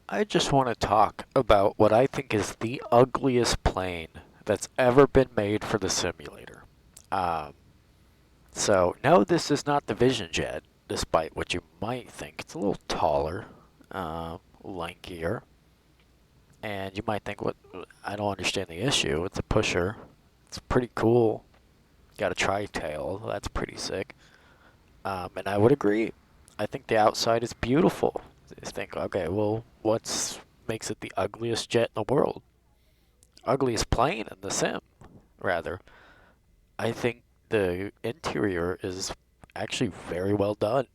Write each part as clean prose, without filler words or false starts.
I just want to talk about what I think is the ugliest plane that's ever been made for the simulator. Um, no, this is not the Vision Jet, despite what you might think. It's a little taller, lankier, and you might think, "What? I don't understand the issue. It's a pusher. It's pretty cool. Got a tri-tail. That's pretty sick." And I would agree. I think the outside is beautiful. You think, okay, well, what's makes it the ugliest jet in the world? Ugliest plane in the sim, rather. I think the interior is actually very well done.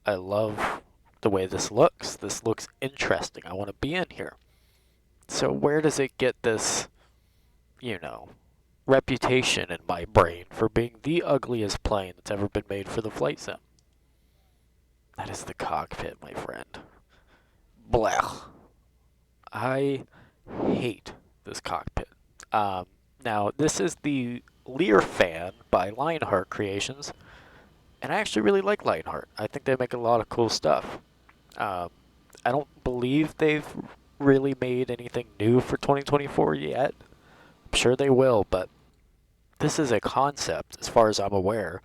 I love the way this looks. This looks interesting. I want to be in here. So where does it get this, you know, reputation in my brain for being the ugliest plane that's ever been made for the flight sim? That is the cockpit, my friend. Blech. I hate this cockpit. Um, Now, this is the Lear fan by Lionheart Creations, and I actually really like Lionheart. I think they make a lot of cool stuff. Um, I don't believe they've really made anything new for 2024 yet. I'm sure they will, but this is a concept, as far as I'm aware,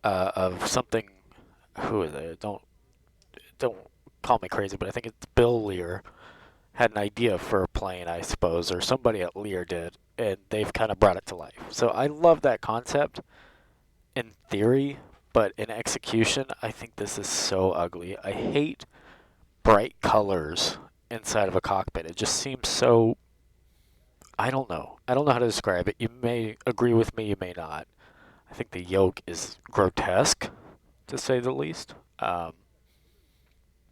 of something. Who is it? Don't call me crazy, but I think it's Bill Lear had an idea for a plane, I suppose, or somebody at Lear did, and they've kind of brought it to life. So I love that concept in theory, but in execution, I think this is so ugly. I hate bright colors inside of a cockpit. It just seems so. I don't know. I don't know how to describe it. You may agree with me, you may not. I think the yoke is grotesque, to say the least.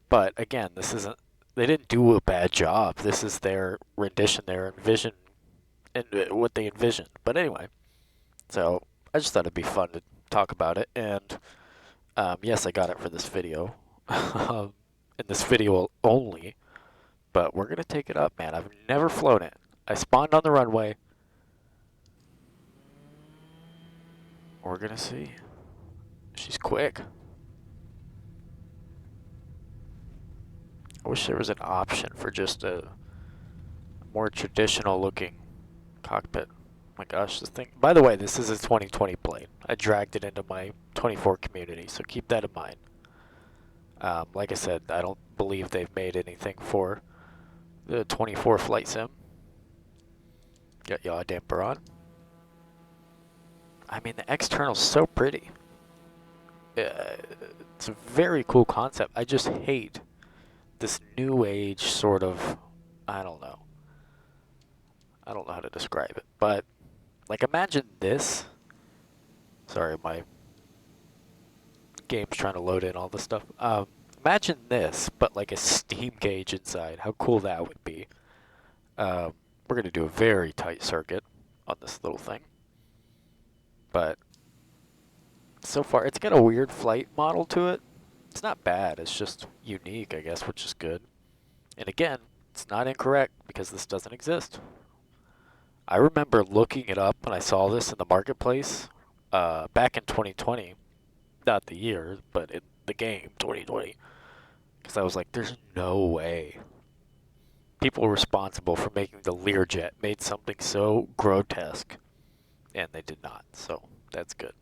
But again, this isn't. They didn't do a bad job. This is their rendition, their envision, and what they envisioned. But anyway, so I just thought it'd be fun to talk about it. And yes, I got it for this video, in this video only. But we're gonna take it up, man. I've never flown it. I spawned on the runway. We're gonna see. She's quick. I wish there was an option for just a more traditional looking cockpit. My gosh, this thing. By the way, this is a 2020 plane. I dragged it into my 24 community, so keep that in mind. Like I said, I don't believe they've made anything for the 24 flight sim. Got yaw damper on. I mean, the external's so pretty. It's a very cool concept. I just hate this new age sort of. I don't know. I don't know how to describe it, but like imagine this. Sorry, my game's trying to load in all this stuff. Imagine this, but like a steam gauge inside. How cool that would be. We're gonna do a very tight circuit on this little thing, but so far it's got a weird flight model to it. It's not bad. It's just unique, I guess, which is good. And again, it's not incorrect because this doesn't exist. I remember looking it up when I saw this in the marketplace back in 2020. Not the year, but in the game 2020. Because I was like, there's no way people responsible for making the Learjet made something so grotesque, and they did not. So that's good.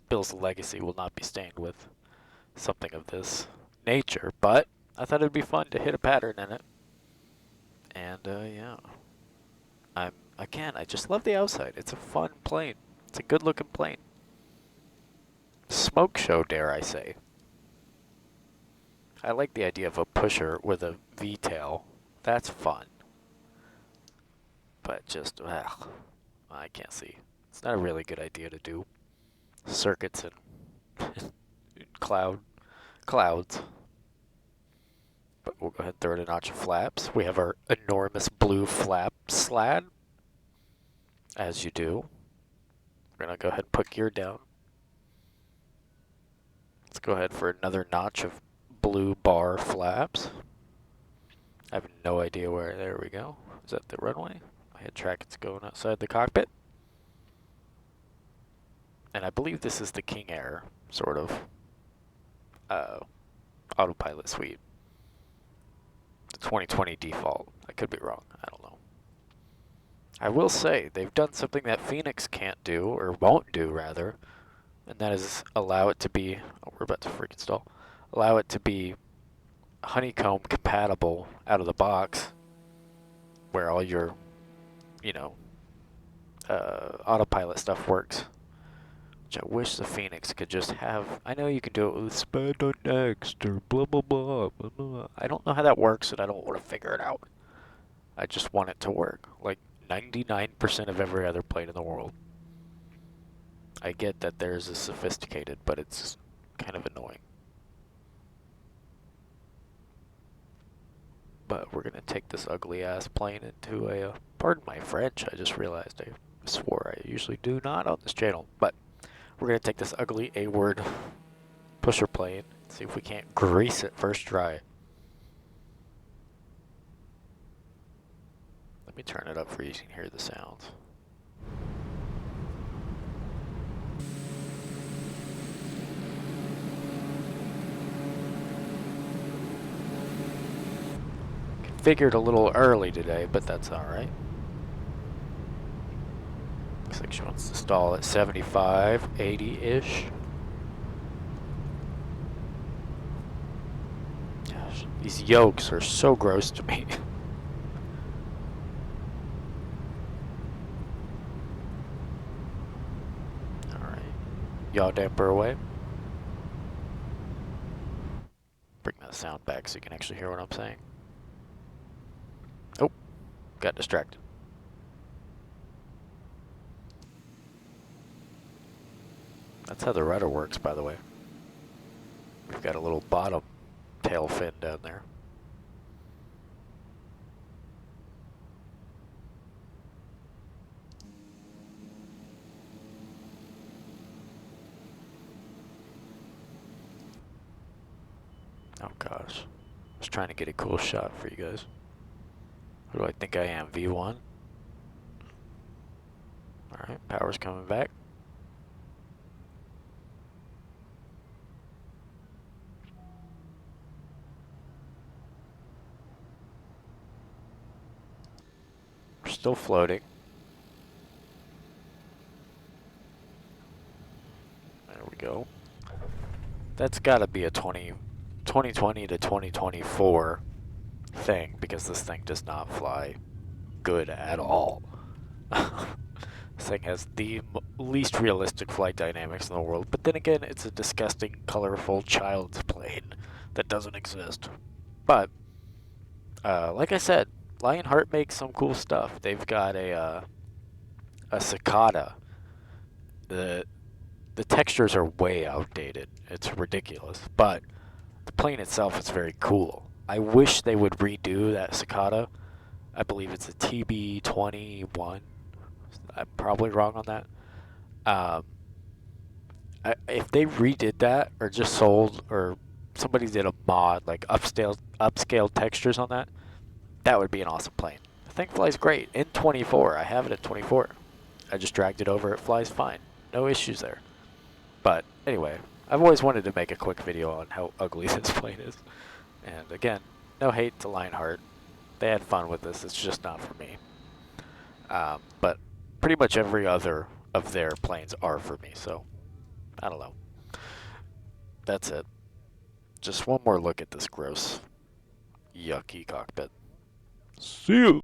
Bill's legacy will not be stained with something of this nature, but I thought it'd be fun to hit a pattern in it. And yeah, I just love the outside. It's a fun plane. It's a good looking plane. Smoke show, dare I say. I like the idea of a pusher with a V-tail. That's fun. But just, ugh, I can't see. It's not a really good idea to do circuits and clouds. But we'll go ahead and throw in a notch of flaps. We have our enormous blue flap slad, as you do. We're going to go ahead and put gear down. Let's go ahead for another notch of blue bar flaps. I have no idea where. There we go. Is that the runway? My head tracket's going outside the cockpit. And I believe this is the King Air, sort of, autopilot suite. the 2020 default. I could be wrong. I don't know. I will say they've done something that Phoenix can't do, or won't do rather, and that is allow it to be. Oh, we're about to freaking stall. Allow it to be honeycomb compatible out of the box, where all your, you know, autopilot stuff works. Which I wish the Phoenix could just have. I know you can do it with spend on next or blah blah blah blah blah. I don't know how that works, and I don't want to figure it out. I just want it to work, like 99% of every other plane in the world. I get that theirs is sophisticated, but it's kind of annoying. But we're gonna take this ugly ass plane into a. Pardon my French. I just realized I swore I usually do not on this channel, but. We're going to take this ugly A-word pusher plane, see if we can't grease it first try. Let me turn it up for you so you can hear the sounds. Configured a little early today, but that's alright. Looks like she wants to stall at 75, 80-ish. Gosh, these yokes are so gross to me. Alright. Yaw damper away. Bring that sound back so you can actually hear what I'm saying. Oh, got distracted. That's how the rudder works, by the way. We've got a little bottom tail fin down there. Oh gosh. I was trying to get a cool shot for you guys. Who do I think I am? V1? Alright, power's coming back. We're still floating. There we go. That's gotta be a 2020 to 2024 thing, because this thing does not fly good at all. This thing has the least realistic flight dynamics in the world, but then again, it's a disgusting, colorful child's plane that doesn't exist. But, like I said, Lionheart makes some cool stuff. They've got a cicada. The textures are way outdated. It's ridiculous, but the plane itself is very cool. I wish they would redo that cicada. I believe it's a TB21. I'm probably wrong on that. If they redid that, or just sold, or somebody did a mod, like upscaled textures on that, that would be an awesome plane. The thing flies great in 24. I have it at 24. I just dragged it over. It flies fine. No issues there. But anyway, I've always wanted to make a quick video on how ugly this plane is. And again, no hate to Lionheart. They had fun with this. It's just not for me. But pretty much every other of their planes are for me. So, I don't know. That's it. Just one more look at this gross, yucky cockpit. See you!